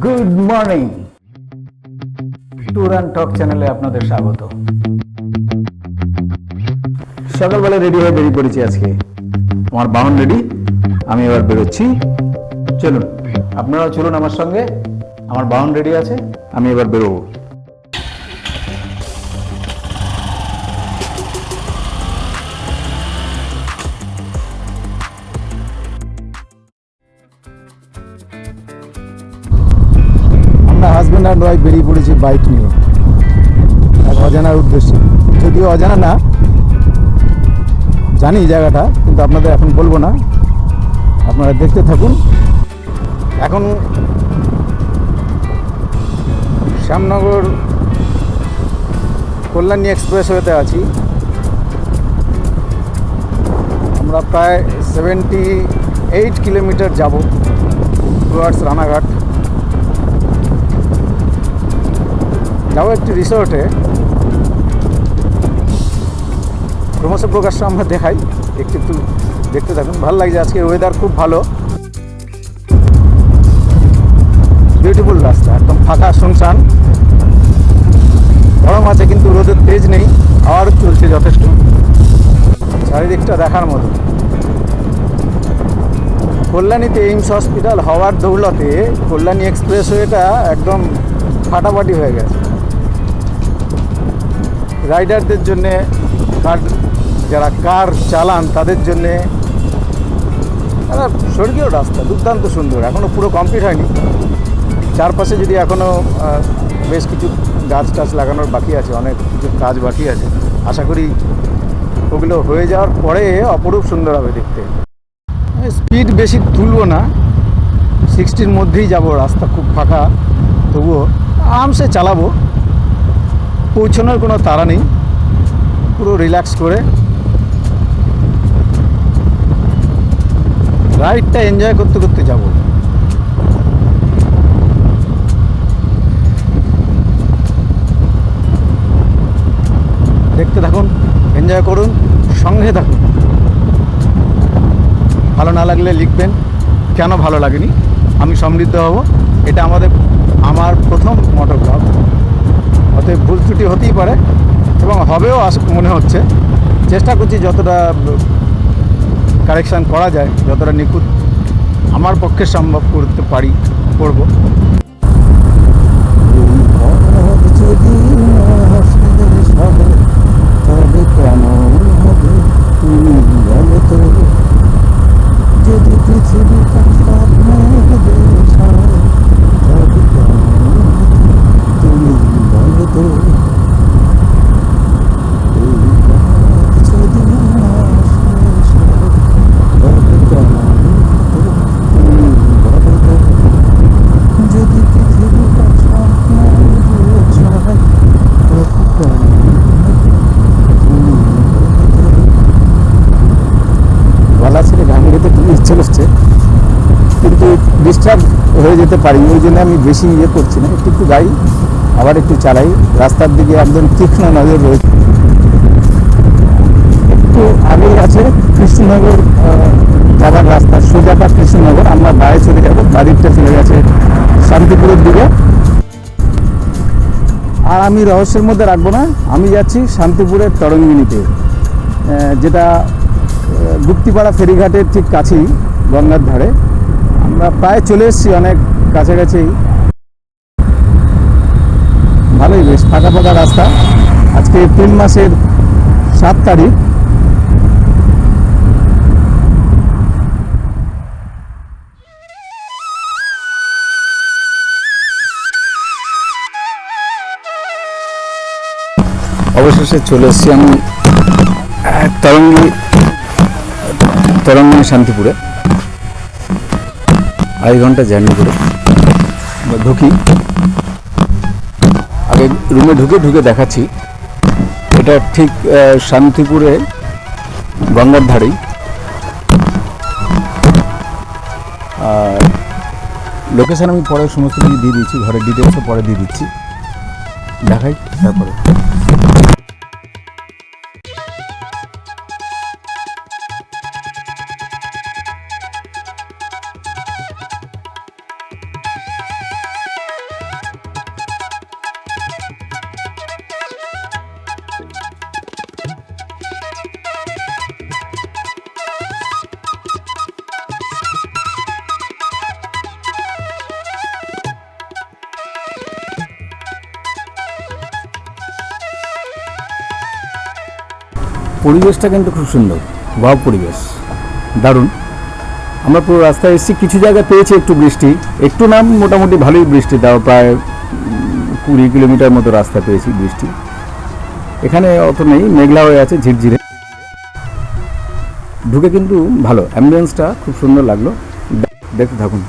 Good morning, tour and talk চ্যানেলে আপনাদের স্বাগত। সকালবেলা রেডি হয়ে বেরিয়ে পড়েছি আজকে। আমার বাহন রেডি, আমি এবার বেরোচ্ছি। চলুন, আপনারাও চলুন আমার সঙ্গে। আমার বাহন রেডি আছে, আমি এবার বেরোবো। আমরা হাজব্যান্ড অ্যান্ড ওয়াইফ বেরিয়ে পড়েছি বাইক নিয়ে এক অজানার উদ্দেশ্যে। যদিও অজানা না, জানি জায়গাটা, কিন্তু আপনাদের এখন বলবো না, আপনারা দেখতে থাকুন। এখন শ্যামনগর কল্যাণী এক্সপ্রেসওয়েতে আছি। আমরা প্রায় 78 কিলোমিটার যাব টুয়ার্ডস রানাঘাট। যাবো একটি রিসোর্টে, ক্রমশ প্রকাশ্য আমরা দেখাই, একটু একটু দেখতে থাকুন। ভালো লাগছে, আজকে ওয়েদার খুব ভালো, বিউটিফুল রাস্তা, একদম ফাঁকা শুনশান। গরম আছে কিন্তু রোদের তেজ নেই, হাওয়া চলছে যথেষ্ট, চারিদিকটা দেখার মতো। কল্যাণীতে এইমস হসপিটাল হওয়ার দৌলতে কল্যাণী এক্সপ্রেসওয়েটা একদম ফাটাফাটি হয়ে গেছে। রাইডারদের জন্যে, যারা কার চালান তাদের জন্যে একটা স্বর্গীয় রাস্তা, দুর্দান্ত সুন্দর। এখনও পুরো কমপ্লিট হয়নি, চারপাশে যদি এখনও বেশ কিছু গাছ টাছ লাগানোর বাকি আছে, অনেক কিছু কাজ বাকি আছে। আশা করি ওগুলো হয়ে যাওয়ার পরে অপরূপ সুন্দর হবে দেখতে। স্পিড বেশি তুলবো না, 60-র মধ্যেই যাব। রাস্তা খুব ফাঁকা, তবুও আরামসে চালাবো, পৌঁছানোর কোনো তাড়া নেই, পুরো রিল্যাক্স করে রাইডটা এনজয় করতে করতে যাব। দেখতে থাকুন, এনজয় করুন, সঙ্গে থাকুন। ভালো না লাগলে লিখবেন কেন ভালো লাগেনি, আমি সমৃদ্ধ হব। এটা আমার প্রথম মোটর ব্লগ, অতএব ভুল ত্রুটি হতেই পারে এবং হবেও মনে হচ্ছে। চেষ্টা করছি যতটা কারেকশান করা যায়, যতটা নিখুঁত আমার পক্ষে সম্ভব করতে পারি করব। যদি পৃথিবী তুমি বলো তো, হচ্ছে কিন্তু ডিস্টার্ব হয়ে যেতে পারি, ওই জন্য আমি বেশি করছি না। একটু একটু গাই, আবার একটু চালাই। রাস্তার দিকে একদম তীক্ষ্ণ নজর রয়েছে। একটু আগেই আছে কৃষ্ণনগর যাবার রাস্তা, সোজাটা কৃষ্ণনগর। আমরা বাইরে চলে যাব, বাড়িটা চলে গেছে শান্তিপুরের দিকে। আর আমি রহস্যের মধ্যে রাখবো না, আমি যাচ্ছি শান্তিপুরের তরঙ্গিনীতে, যেটা গুপ্তিপাড়া ফেরিঘাটের ঠিক কাছেই, গঙ্গার ধারে। আমরা প্রায় চলে এসেছি, অনেক কাছাকাছি। ভালোই, বেশ ফাঁকা ফাঁকা রাস্তা। আজকে এপ্রিল মাসের 7 তারিখ। অবশেষে চলে এসেছি আমি তরঙ্গিনী শান্তিপুরে। 2.5 ঘন্টা জার্নি করে ঢুকি। আগে রুমে ঢুকে দেখাচ্ছি, এটা ঠিক শান্তিপুরে গঙ্গার ধারেই। আর লোকেশান আমি পরে সমস্ত কিছু দিয়ে দিচ্ছি, ঘরের ডিটেলসও পরে দিয়ে দিচ্ছি, দেখাই তারপরে। পরিবেশটা কিন্তু খুব সুন্দর, ওয়াও পরিবেশ, দারুণ। আমরা পুরো রাস্তায় এসেছি, কিছু জায়গায় পেয়েছি একটু বৃষ্টি, একটু নাম মোটামুটি ভালোই বৃষ্টি, তাও প্রায় 20 কিলোমিটার মতো রাস্তা পেয়েছি বৃষ্টি। এখানে অত নেই, মেঘলা হয়ে আছে ঝিরঝিরে। ঢুকে কিন্তু ভালো, অ্যাম্বিয়েন্সটা খুব সুন্দর লাগলো, দেখতে থাকুন।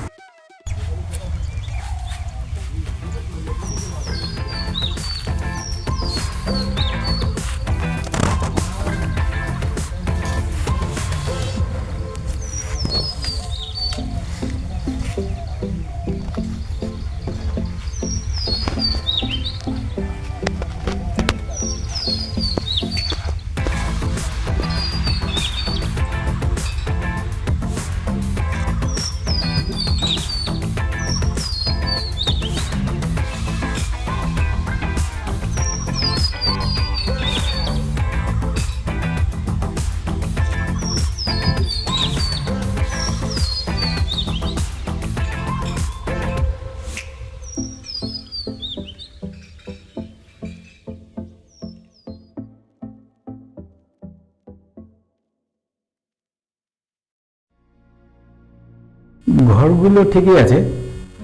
ঘরগুলো ঠিকই আছে,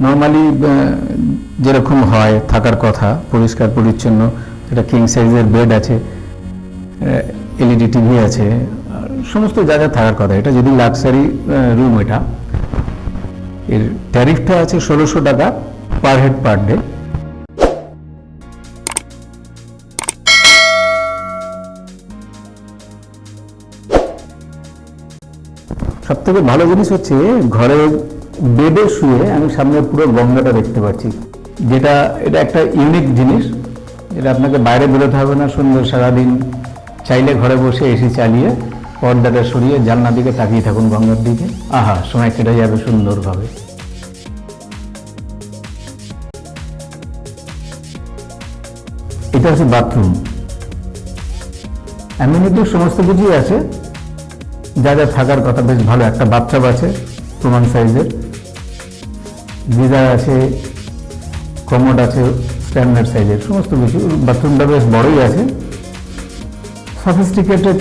নর্মালি যেরকম হয় থাকার কথা, পরিষ্কার পরিচ্ছন্ন, একটা কিং সাইজের বেড আছে, এলইডি টিভি আছে, সমস্ত জায়গা থাকার কথা। এটা যদি লাক্সারি রুম, এটা এর ট্যারিফটা আছে 1600 টাকা পার হেড পার ডে। সব থেকে ভালো জিনিস হচ্ছে ঘরে বেডে শুয়ে আমি সামনে পুরো গঙ্গাটা দেখতে পাচ্ছি, যেটা এটা একটা ইউনিক জিনিস, যেটা আপনাকে বাইরে বেরোতে হবে না, সুন্দর সারাদিন চাইলে ঘরে বসে এসি চালিয়ে পর্দাটা সরিয়ে জানলার দিকে তাকিয়ে থাকুন গঙ্গার দিকে, আহা সময় কেটে যাবে সুন্দরভাবে। এটা হচ্ছে বাথরুম, অ্যামিনিটি সমস্ত কিছুই আছে, যা যা থাকার কথা, বেশ ভালো। একটা বাথটাব আছে প্রমাণ সাইজের, গিজার আছে, কমোড আছে স্ট্যান্ডার্ড সাইজের, সমস্ত কিছু। বাথরুমটা বেশ বড়ই আছে, সফিস্টিকেটেড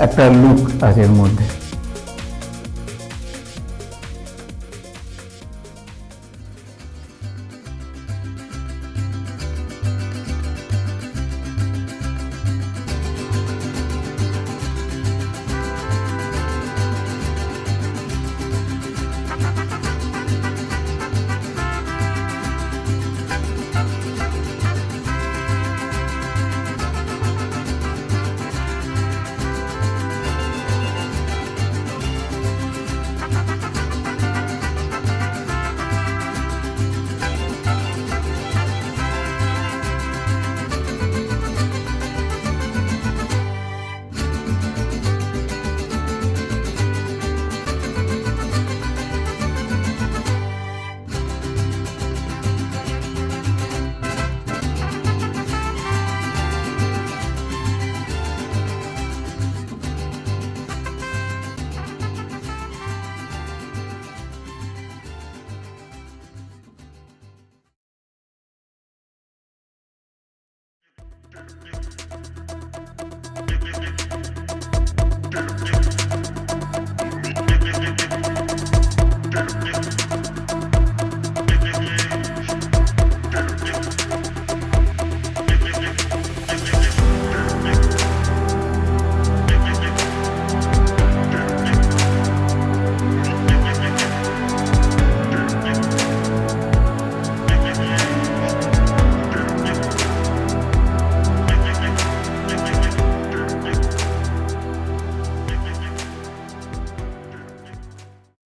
একটা লুক আছে এর মধ্যে।